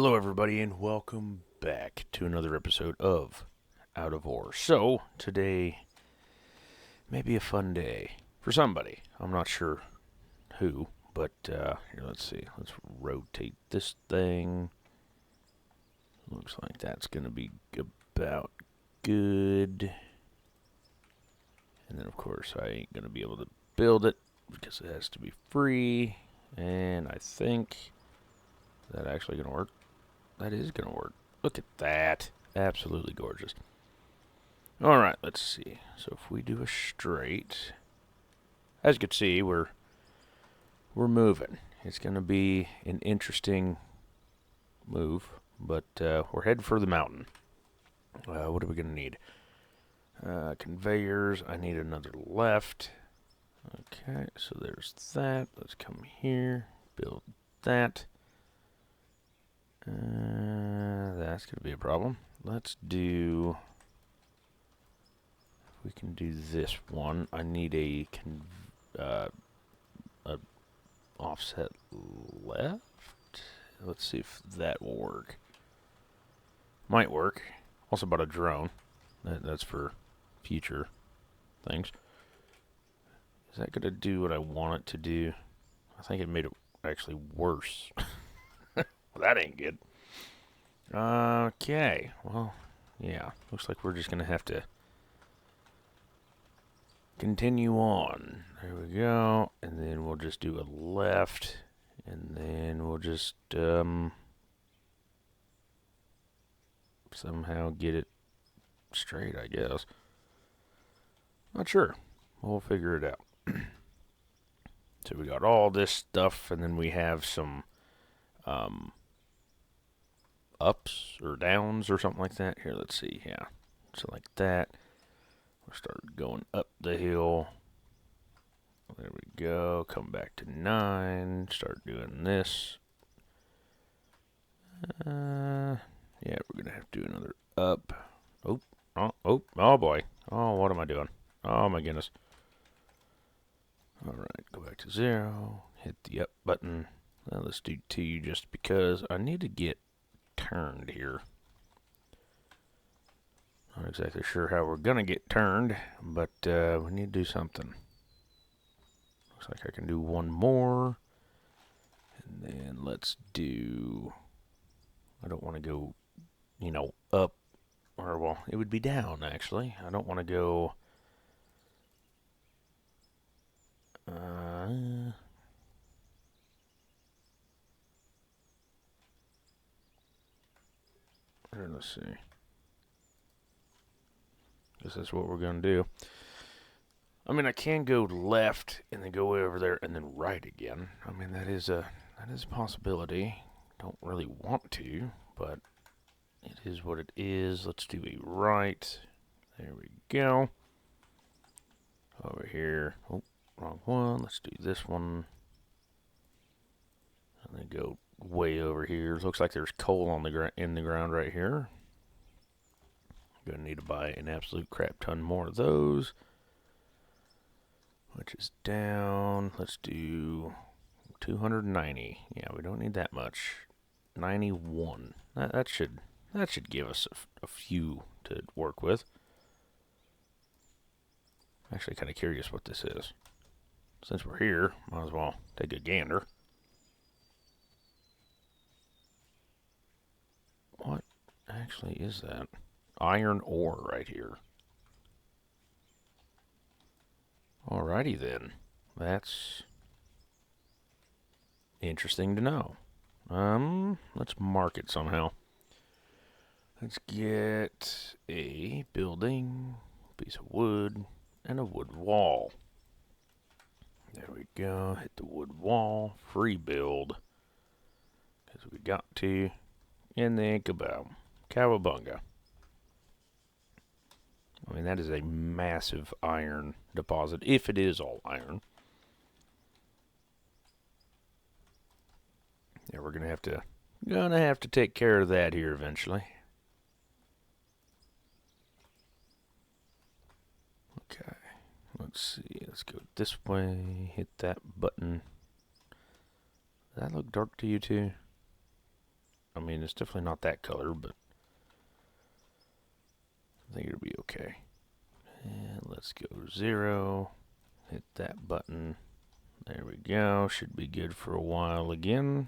Hello, everybody, and welcome back to another episode of Out of Ore. So, today may be a fun day for somebody. I'm not sure who, but here, let's see. Let's rotate this thing. Looks like that's going to be about good. And then, of course, I ain't going to be able to build it because it has to be free. And I think that actually going to work. That is going to work. Look at that. Absolutely gorgeous. All right, let's see. So if we do a straight, as you can see, we're moving. It's going to be an interesting move, but we're heading for the mountain. What are we going to need? Conveyors. I need another left. Okay, so there's that. Let's come here, build that. That's going to be a problem. Let's do... We can do this one. I need a offset left. Let's see if that will work. Might work. Also bought a drone. That's for future things. Is that going to do what I want it to do? I think it made it actually worse. Well, that ain't good. Okay. Well, yeah. Looks like we're just going to have to continue on. There we go. And then we'll just do a left. And then we'll just somehow get it straight, I guess. Not sure. We'll figure it out. So we got all this stuff, and then we have some ups or downs or something like that. Here, let's see. Yeah. So like that. We'll start going up the hill. There we go. Come back to 9. Start doing this. Yeah, we're going to have to do another up. Oh boy. Oh, what am I doing? Oh my goodness. Alright, go back to 0. Hit the up button. Now let's do 2 just because I need to get turned here. Not exactly sure how we're going to get turned, but we need to do something. Looks like I can do one more. And then let's do... I don't want to go, up. Or, well, it would be down, actually. I don't want to go... let's see. Guess that's what we're going to do. I mean, I can go left and then go over there and then right again. I mean, that is a possibility. Don't really want to, but it is what it is. Let's do a right. There we go. Over here. Oh, wrong one. Let's do this one. And then go way over here. Looks like there's coal on in the ground right here. Gonna need to buy an absolute crap ton more of those. Which is down. Let's do 290. Yeah, we don't need that much. 91. That should give us a few to work with. I'm actually kind of curious what this is. Since we're here, might as well take a gander. What actually is that? Iron ore right here. Alrighty then. That's interesting to know. Let's mark it somehow. Let's get a building, piece of wood, and a wood wall. There we go. Hit the wood wall. Free build. Because we got to. And then kaboom. Cowabunga. I mean, that is a massive iron deposit, if it is all iron. Yeah, we're gonna have to take care of that here eventually. Okay, let's see. Let's go this way. Hit that button. Does that look dark to you too? I mean, it's definitely not that color, but I think it'll be okay. And let's go 0. Hit that button. There we go. Should be good for a while again.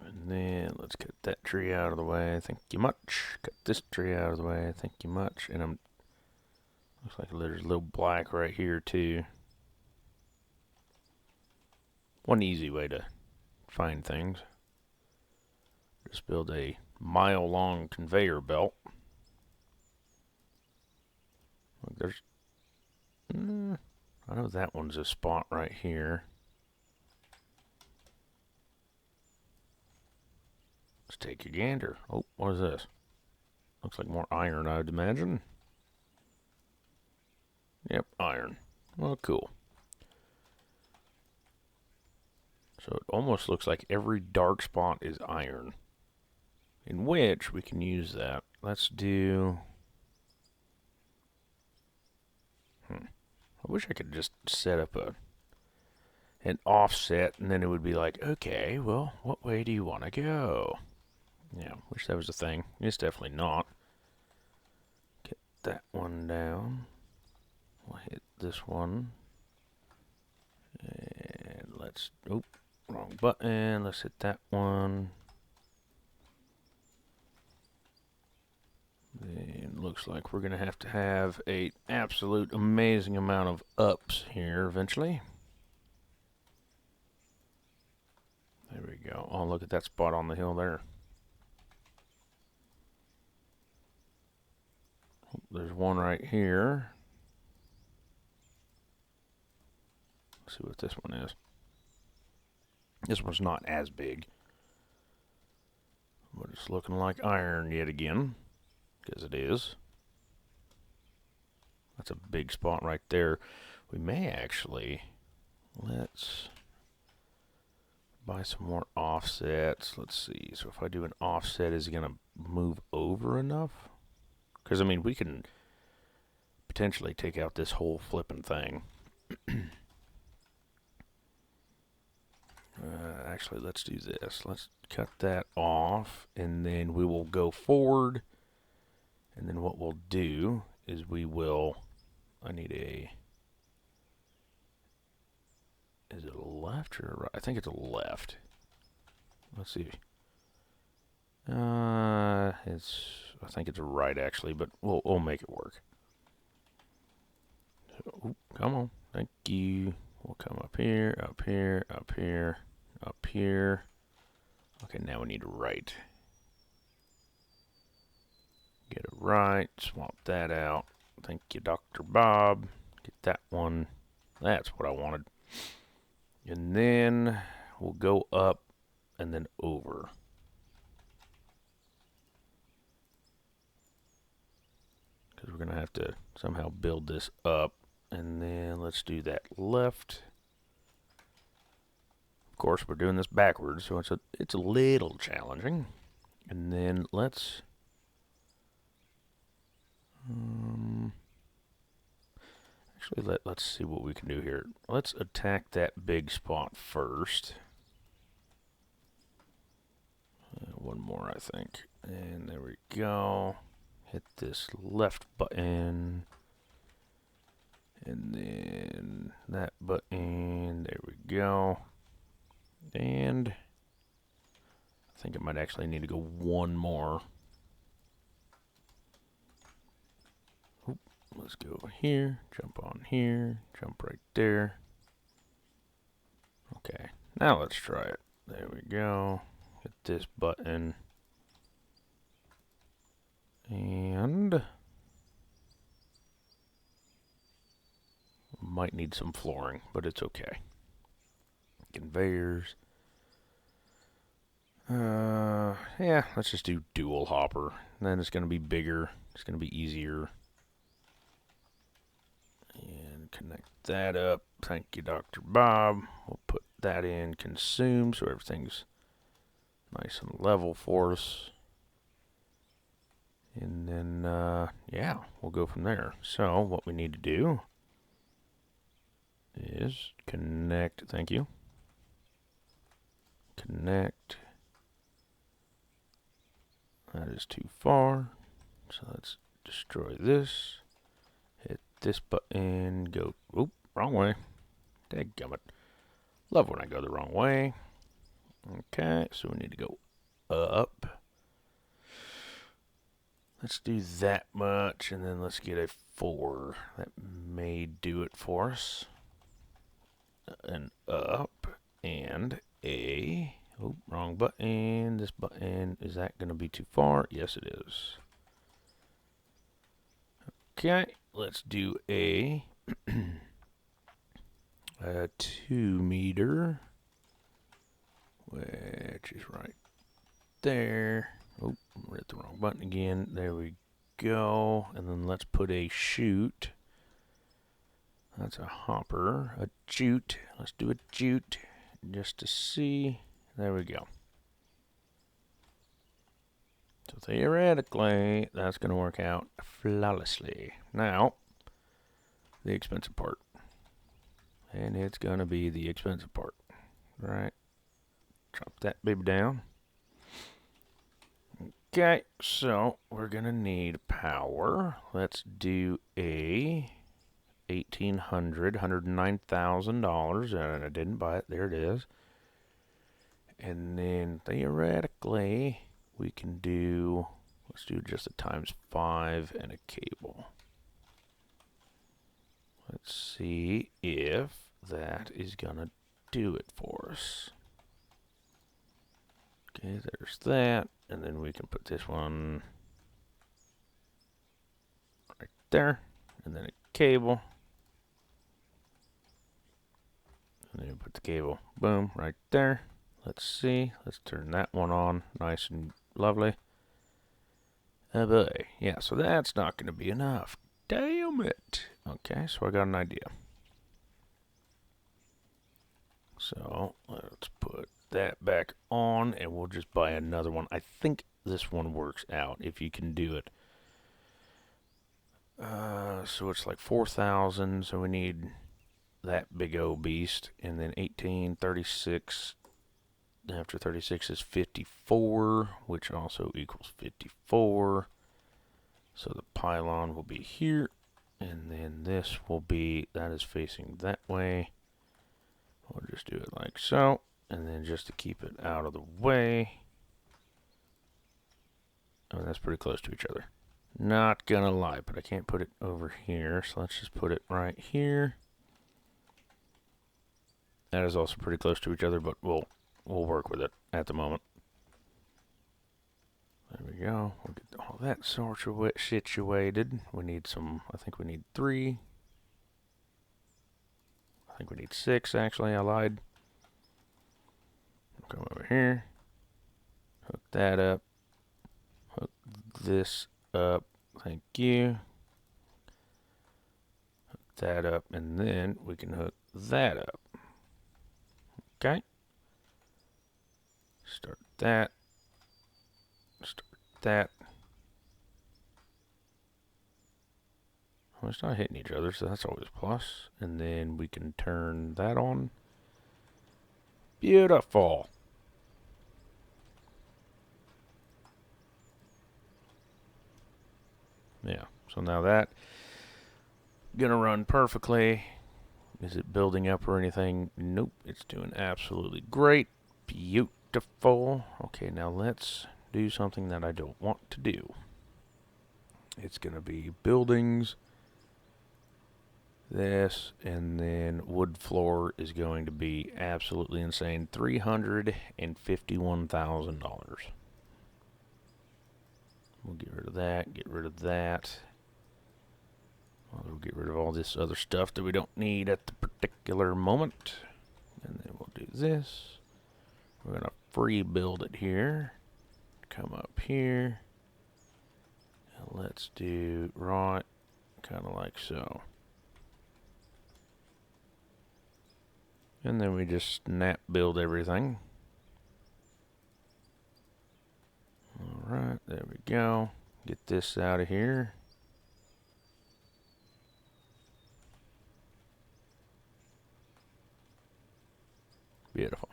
And then let's cut that tree out of the way. Thank you much. Cut this tree out of the way. Thank you much. And looks like there's a little black right here too. One easy way to find things. Just build a mile-long conveyor belt. Look, there's... I know that one's a spot right here. Let's take a gander. Oh, what is this? Looks like more iron, I would imagine. Yep, iron. Well, cool. So it almost looks like every dark spot is iron, in which we can use that. Let's do... I wish I could just set up an offset, and then it would be like, okay, well, what way do you want to go? Yeah, wish that was a thing. It's definitely not. Get that one down. We'll hit this one. And let's... Oh, wrong button. Let's hit that one. Then looks like we're going to have a absolute amazing amount of ups here eventually. There we go. Oh, look at that spot on the hill there. There's one right here. Let's see what this one is. This one's not as big, but it's looking like iron yet again, because it is. That's a big spot right there. We may actually, let's buy some more offsets. Let's see. So if I do an offset, is it going to move over enough? Because, I mean, we can potentially take out this whole flipping thing. Actually, let's do this. Let's cut that off, and then we will go forward. And then what we'll do is we will... I need a... Is it a left or a right? I think it's a left. Let's see. I think it's a right, actually, but we'll make it work. So, come on. Thank you. We'll come up here, up here, up here, up here. Okay, now we need a right. Get it right. Swap that out. Thank you, Dr. Bob. Get that one. That's what I wanted. And then we'll go up and then over. Because we're going to have to somehow build this up. And then let's do that left. Of course, we're doing this backwards, so it's a little challenging. And then let's... Actually, let's see what we can do here. Let's attack that big spot first. One more, I think. And there we go. Hit this left button. And then that button. There we go. And I think I might actually need to go one more. Let's go over here, jump on here, jump right there. Okay, now let's try it. There we go. Hit this button. And might need some flooring, but it's okay. Conveyors. Yeah, let's just do dual hopper. Then it's going to be bigger. It's going to be easier. And connect that up. Thank you, Dr. Bob. We'll put that in consume so everything's nice and level for us. And then, yeah, we'll go from there. So what we need to do is connect, thank you, Connect. That is too far. So let's destroy this. Hit this button. Go. Oop, wrong way. Dadgummit. Love when I go the wrong way. Okay, so we need to go up. Let's do that much, and then let's get a 4. That may do it for us. An up and a... Oh, wrong button. This button, is that going to be too far? Yes, it is. Okay, let's do a 2 meter, which is right there. Oh, we're at the wrong button again. There we go. And then let's put a chute. That's a hopper. A jute. Let's do a jute just to see. There we go. So theoretically, that's going to work out flawlessly. Now, the expensive part. And it's going to be the expensive part. Right. Drop that baby down. Okay, so we're going to need power. Let's do a $1,900, and I didn't buy it. There it is. And then theoretically, we can do, let's do just a ×5 and a cable. Let's see if that is going to do it for us. Okay, there's that. And then we can put this one right there. And then a cable. And then we put the cable, boom, right there. Let's see. Let's turn that one on. Nice and lovely. Oh boy. Yeah, so that's not going to be enough. Damn it. Okay, so I got an idea. So let's put that back on, and we'll just buy another one. I think this one works out if you can do it. So it's like 4,000, so we need that big old beast, and then 18, 36. After 36 is 54, which also equals 54. So the pylon will be here, and then this will be, that is facing that way. We'll just do it like so, and then just to keep it out of the way. Oh, that's pretty close to each other. Not gonna lie, but I can't put it over here, so let's just put it right here. That is also pretty close to each other, but we'll work with it at the moment. There we go. We'll get all that situated. We need some, I think we need 3. I think we need 6, actually. I lied. Come over here. Hook that up. Hook this up. Thank you. Hook that up, and then we can hook that up. Okay. Start that. Start that. Well, it's not hitting each other, so that's always a plus. And then we can turn that on. Beautiful. Yeah, so now that gonna run perfectly. Is it building up or anything? Nope, it's doing absolutely great. Beautiful. Okay, now let's do something that I don't want to do. It's gonna be buildings, this, and then wood floor is going to be absolutely insane. $351,000. We'll get rid of that, get rid of that. We'll get rid of all this other stuff that we don't need at the particular moment. And then we'll do this. We're going to free build it here. Come up here. And let's do right, kind of like so. And then we just snap build everything. Alright, there we go. Get this out of here. Beautiful.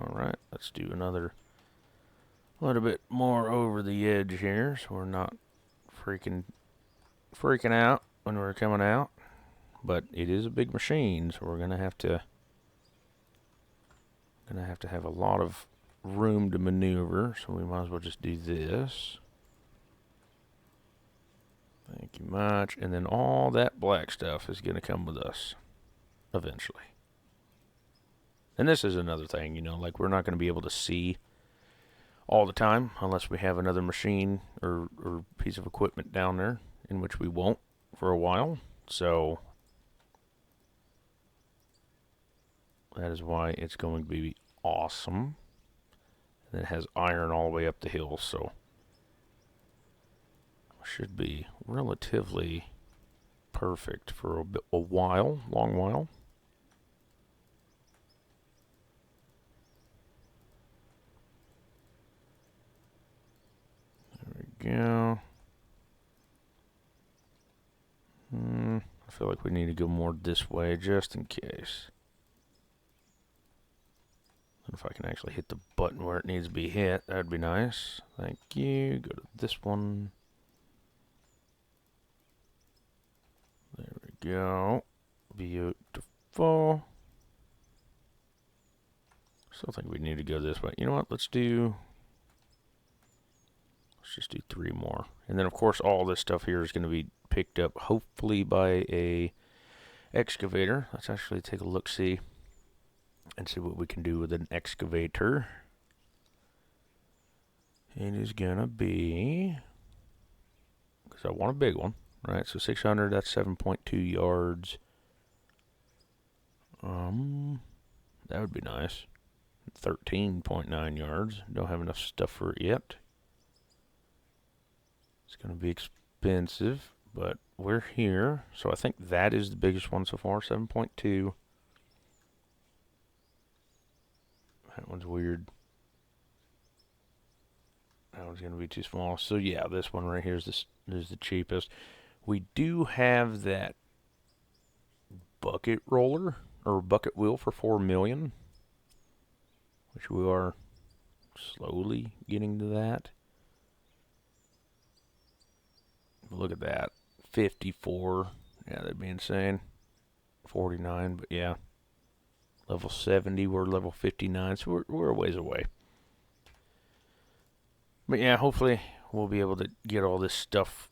Alright, let's do another little bit more over the edge here so we're not freaking out when we're coming out. But it is a big machine, so we're gonna have to have a lot of room to maneuver, so we might as well just do this. Thank you much. And then all that black stuff is gonna come with us eventually. And this is another thing, you know, like we're not gonna be able to see all the time unless we have another machine or piece of equipment down there, in which we won't for a while. So that is why it's going to be awesome. And it has iron all the way up the hill, so should be relatively perfect for a while, long while. There we go. I feel like we need to go more this way just in case. If I can actually hit the button where it needs to be hit, that'd be nice. Thank you. Go to this one. There we go. Beautiful. Still think we need to go this way. You know what? Let's just do 3 more. And then, of course, all this stuff here is going to be picked up, hopefully, by a excavator. Let's actually take a look-see and see what we can do with an excavator. It is going to be, because I want a big one, right? So 600, that's 7.2 yards. That would be nice. 13.9 yards. Don't have enough stuff for it yet. It's going to be expensive, but we're here. So I think that is the biggest one so far, 7.2. That one's weird. That one's going to be too small. So yeah, this one right here is the cheapest. We do have that bucket roller or bucket wheel for $4 million, which we are slowly getting to that. Look at that, 54. Yeah, that'd be insane. 49, but yeah. Level 70, we're level 59, so we're a ways away. But yeah, hopefully we'll be able to get all this stuff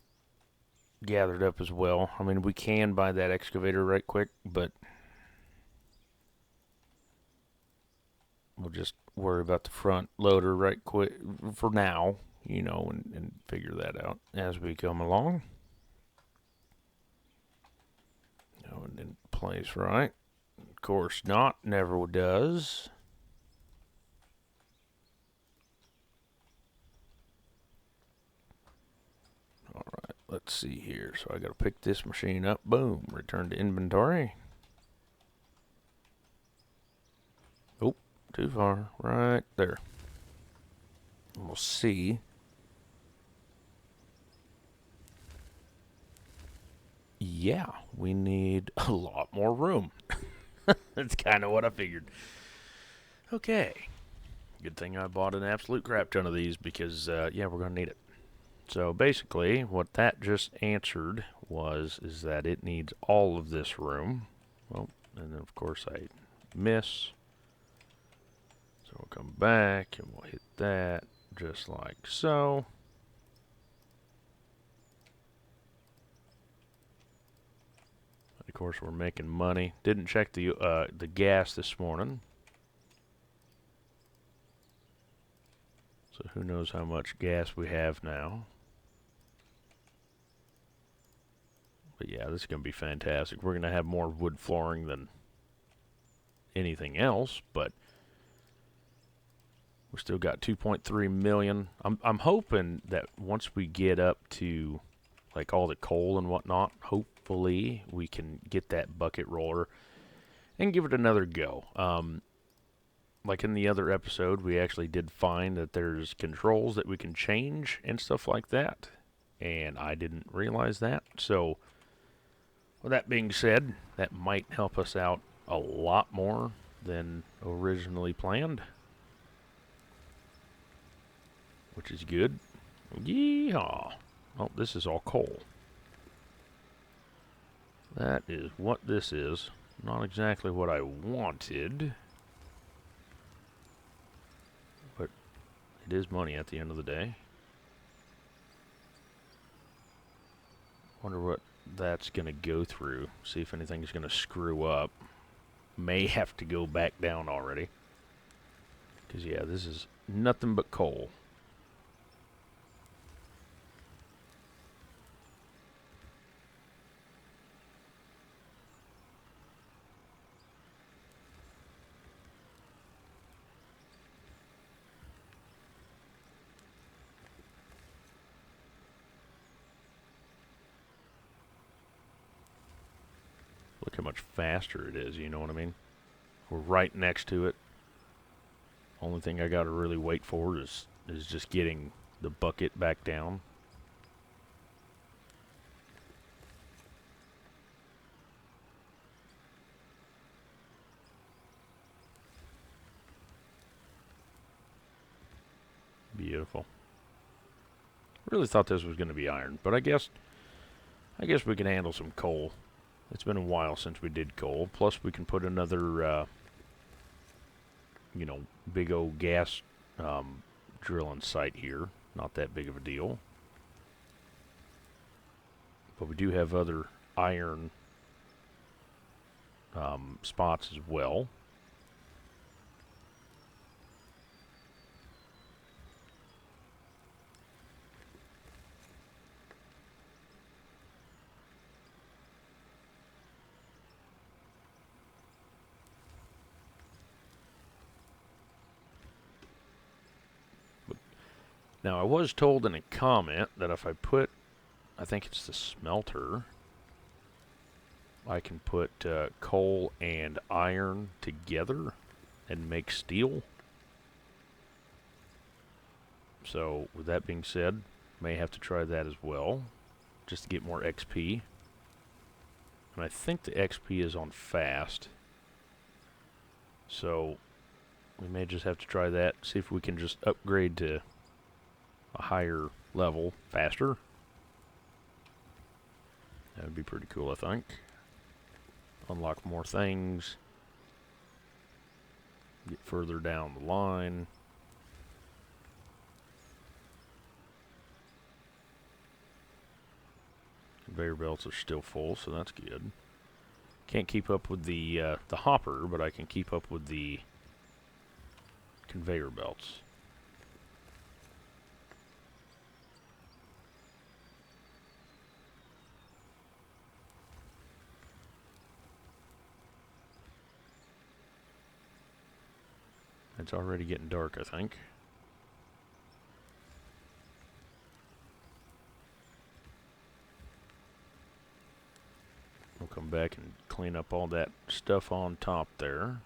gathered up as well. I mean, we can buy that excavator right quick, but we'll just worry about the front loader right quick for now, you know, and figure that out as we come along. No, it didn't place right. Of course not, never does. Alright, let's see here. So I gotta pick this machine up. Boom, return to inventory. Oh, too far. Right there. We'll see. Yeah, we need a lot more room. That's kind of what I figured. Okay. Good thing I bought an absolute crap ton of these because, yeah, we're going to need it. So basically, what that just answered is that it needs all of this room. Well, and then, of course, I miss. So we'll come back and we'll hit that just like so. Of course, we're making money. Didn't check the gas this morning. So who knows how much gas we have now. But yeah, this is going to be fantastic. We're going to have more wood flooring than anything else, but we still got 2.3 million. I'm hoping that once we get up to like all the coal and whatnot, hopefully we can get that bucket roller and give it another go. Like in the other episode, we actually did find that there's controls that we can change and stuff like that, and I didn't realize that. So with that being said, that might help us out a lot more than originally planned. which is good. Yeehaw! Oh, this is all coal. That is what this is. Not exactly what I wanted, but it is money at the end of the day. Wonder what that's going to go through. See if anything's going to screw up. May have to go back down already. Because, yeah, this is nothing but coal. Look how much faster it is, you know what I mean? We're right next to it. Only thing I got to really wait for is just getting the bucket back down. Beautiful. Really thought this was going to be iron, but I guess we can handle some coal. It's been a while since we did coal. Plus, we can put another, you know, big old gas drilling site here. Not that big of a deal. But we do have other iron spots as well. Now, I was told in a comment that if I put, I think it's the smelter, I can put coal and iron together and make steel. So, with that being said, may have to try that as well, just to get more XP. And I think the XP is on fast. So, we may just have to try that, see if we can just upgrade to a higher level faster. That would be pretty cool, I think. Unlock more things. Get further down the line. Conveyor belts are still full, so that's good. Can't keep up with the hopper, but I can keep up with the conveyor belts. It's already getting dark, I think. We'll come back and clean up all that stuff on top there.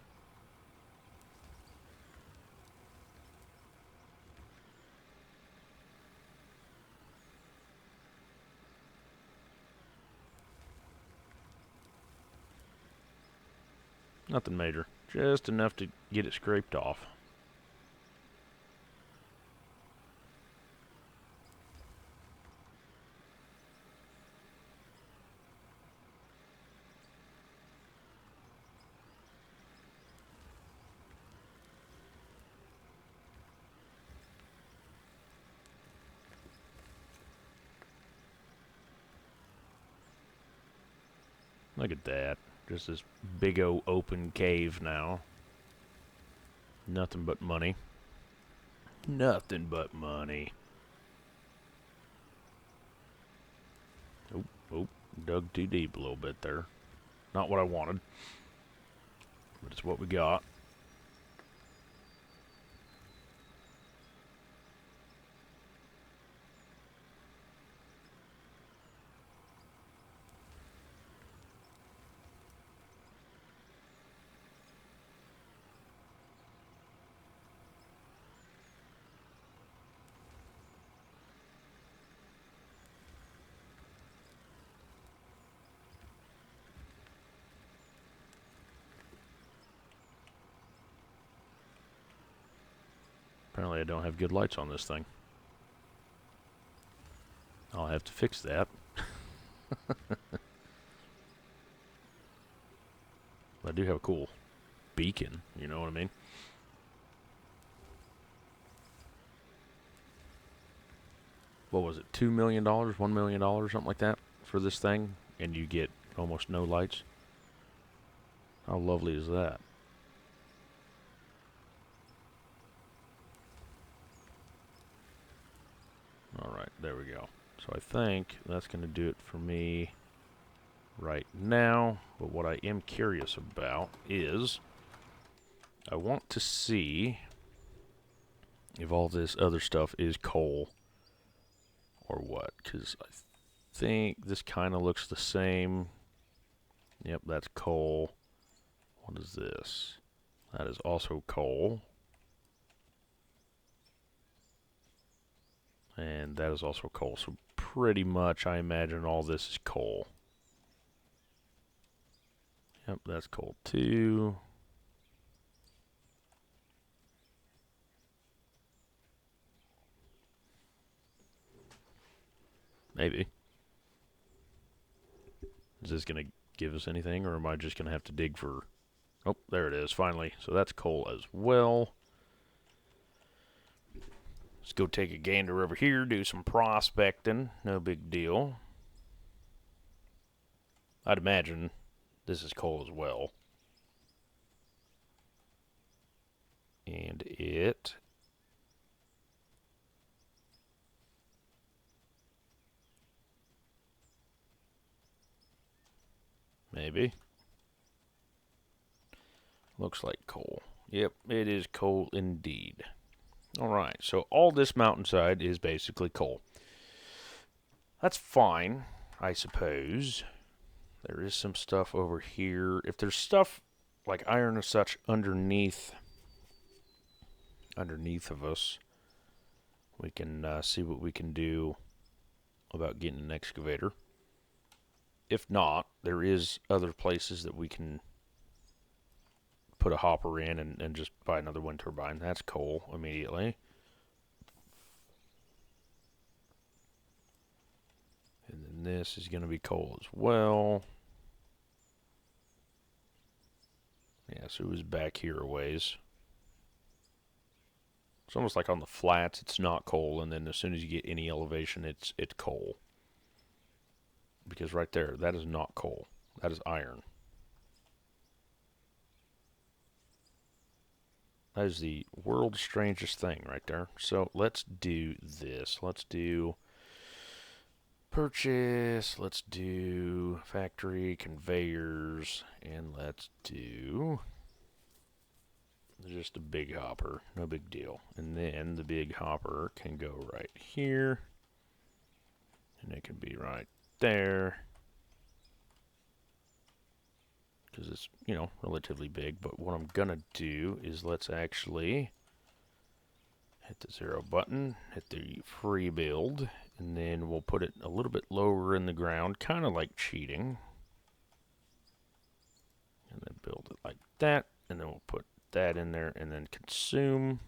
Nothing major. Just enough to get it scraped off. Look at that. Just this big old open cave now. Nothing but money. Nothing but money. Oh, dug too deep a little bit there. Not what I wanted, but it's what we got. Apparently I don't have good lights on this thing. I'll have to fix that. I do have a cool beacon, you know what I mean? What was it, $2 million, $1 million, something like that for this thing? And you get almost no lights? How lovely is that? Alright, there we go. So I think that's going to do it for me right now. But what I am curious about is I want to see if all this other stuff is coal or what. Because I think this kind of looks the same. Yep, that's coal. What is this? That is also coal. And that is also coal. So pretty much I imagine all this is coal. Yep, that's coal too. Maybe. Is this going to give us anything, or am I just going to have to dig for... Oh, there it is, finally. So that's coal as well. Let's go take a gander over here, do some prospecting. No big deal. I'd imagine this is coal as well. And it... Maybe. Looks like coal. Yep, it is coal indeed. Alright, so all this mountainside is basically coal. That's fine, I suppose. There is some stuff over here. If there's stuff like iron or such underneath of us, we can see what we can do about getting an excavator. If not, there is other places that we can put a hopper in and just buy another wind turbine. That's coal immediately. And then this is going to be coal as well. Yeah, so it was back here a ways. It's almost like on the flats, it's not coal, and then as soon as you get any elevation, it's coal. Because right there, that is not coal. That is iron. That is the world's strangest thing right there. So let's do this. Let's do purchase. Let's do factory, conveyors, and let's do just a big hopper. No big deal. And then the big hopper can go right here. And it can be right there. Because it's, you know, relatively big. But what I'm going to do is let's actually hit the 0 button, hit the free build, and then we'll put it a little bit lower in the ground, kind of like cheating. And then build it like that, and then we'll put that in there, and then consume.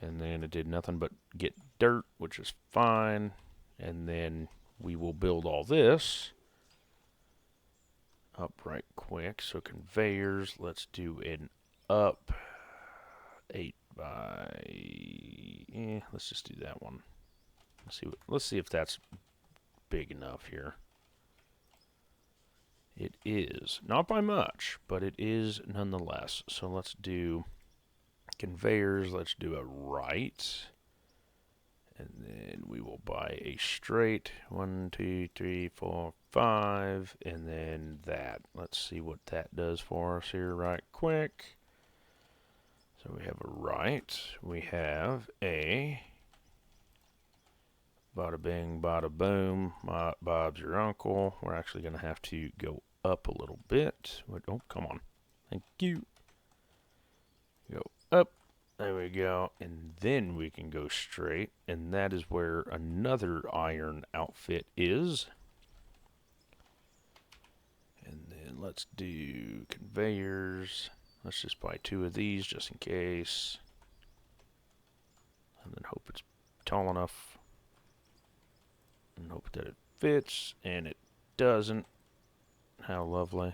And then it did nothing but get dirt, which is fine. And then we will build all this up right quick. So conveyors, let's do an up 8 by... let's just do that one. Let's see if that's big enough here. It is. Not by much, but it is nonetheless. So let's do conveyors. Let's do a right. And then we will buy a straight. 1, 2, 3, 4, 5. And then that. Let's see what that does for us here right quick. So we have a right. We have a bada bing, bada boom. Bob's your uncle. We're actually going to have to go up a little bit. Oh, come on. Thank you. Go up. There we go. And then we can go straight. And that is where another iron outfit is. And then let's do conveyors. Let's just buy 2 of these just in case. And then hope it's tall enough. And hope that it fits, and it doesn't. How lovely.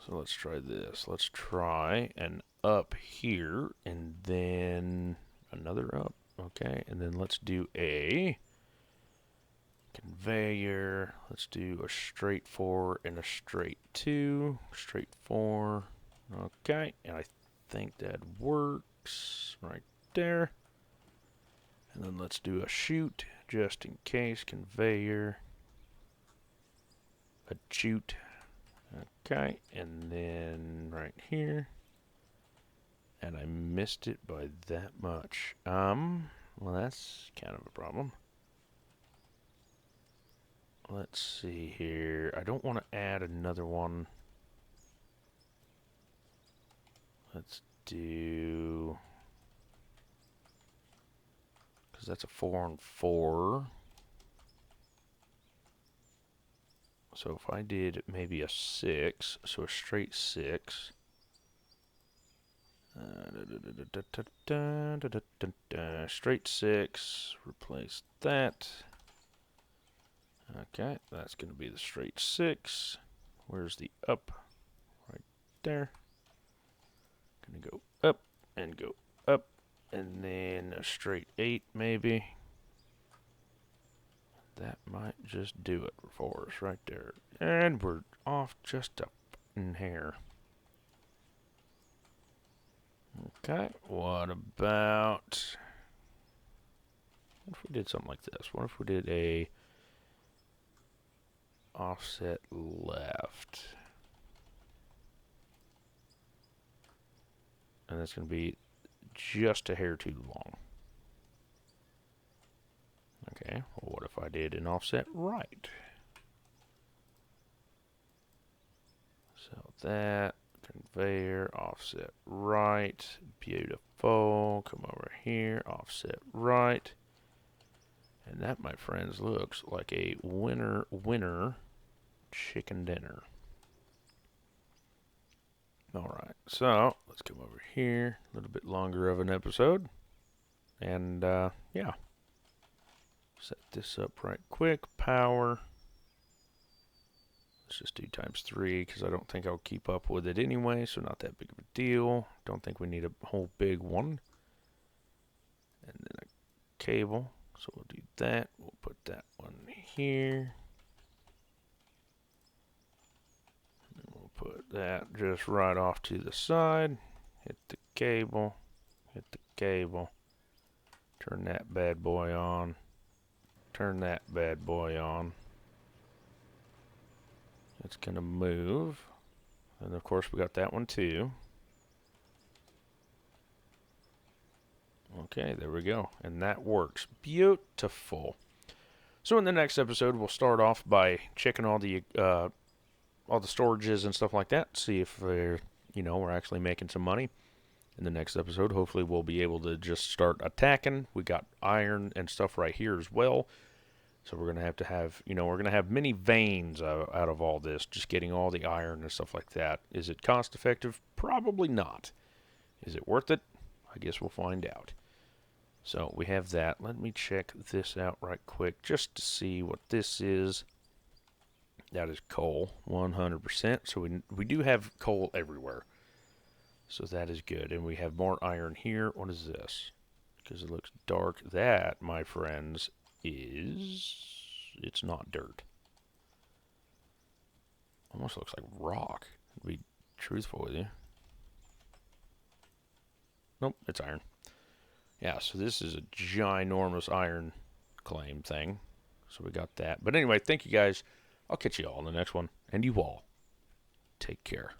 So let's try this. Let's try an up here, and then another up. Okay, and then let's do a conveyor. Let's do a straight 4 and a straight 2. Straight 4. Okay, and I think that works right there. And then let's do a chute, just in case. Conveyor. A chute. Okay, and then right here. And I missed it by that much. Well, that's kind of a problem. Let's see here. I don't want to add another one. Let's do... because that's a 4 and 4. So if I did maybe a 6, so a straight 6. Straight 6, replace that. Okay, that's going to be the straight 6. Where's the up? Right there. Going to go up and go up, and then a straight 8 maybe. That might just do it for us right there. And we're off just a fucking hair. Okay, what about... what if we did something like this? What if we did a offset left? And that's going to be just a hair too long. Okay, well, what if I did an offset right? So that, conveyor, offset right, beautiful. Come over here, offset right. And that, my friends, looks like a winner chicken dinner. Alright, so let's come over here. A little bit longer of an episode. And, yeah. Set this up right quick. Power. Let's just do ×3 because I don't think I'll keep up with it anyway, so not that big of a deal. Don't think we need a whole big one. And then a cable. So we'll do that. We'll put that one here. And we'll put that just right off to the side. Hit the cable. Hit the cable. Turn that bad boy on. Turn that bad boy on. It's going to move. And of course we got that one too. Okay, there we go. And that works. Beautiful. So in the next episode, we'll start off by checking all the storages and stuff like that. See if we're actually making some money. In the next episode, hopefully we'll be able to just start attacking. We got iron and stuff right here as well. So we're going to have, we're going to have many veins out of all this, just getting all the iron and stuff like that. Is it cost effective? Probably not. Is it worth it? I guess we'll find out. So we have that. Let me check this out right quick just to see what this is. That is coal, 100%. So we do have coal everywhere. So that is good. And we have more iron here. What is this? Because it looks dark. That, my friends, it's not dirt. Almost looks like rock, to be truthful with you. Nope, it's iron. Yeah, so this is a ginormous iron claim thing. So we got that. But anyway, thank you guys. I'll catch you all in the next one. And you all, take care.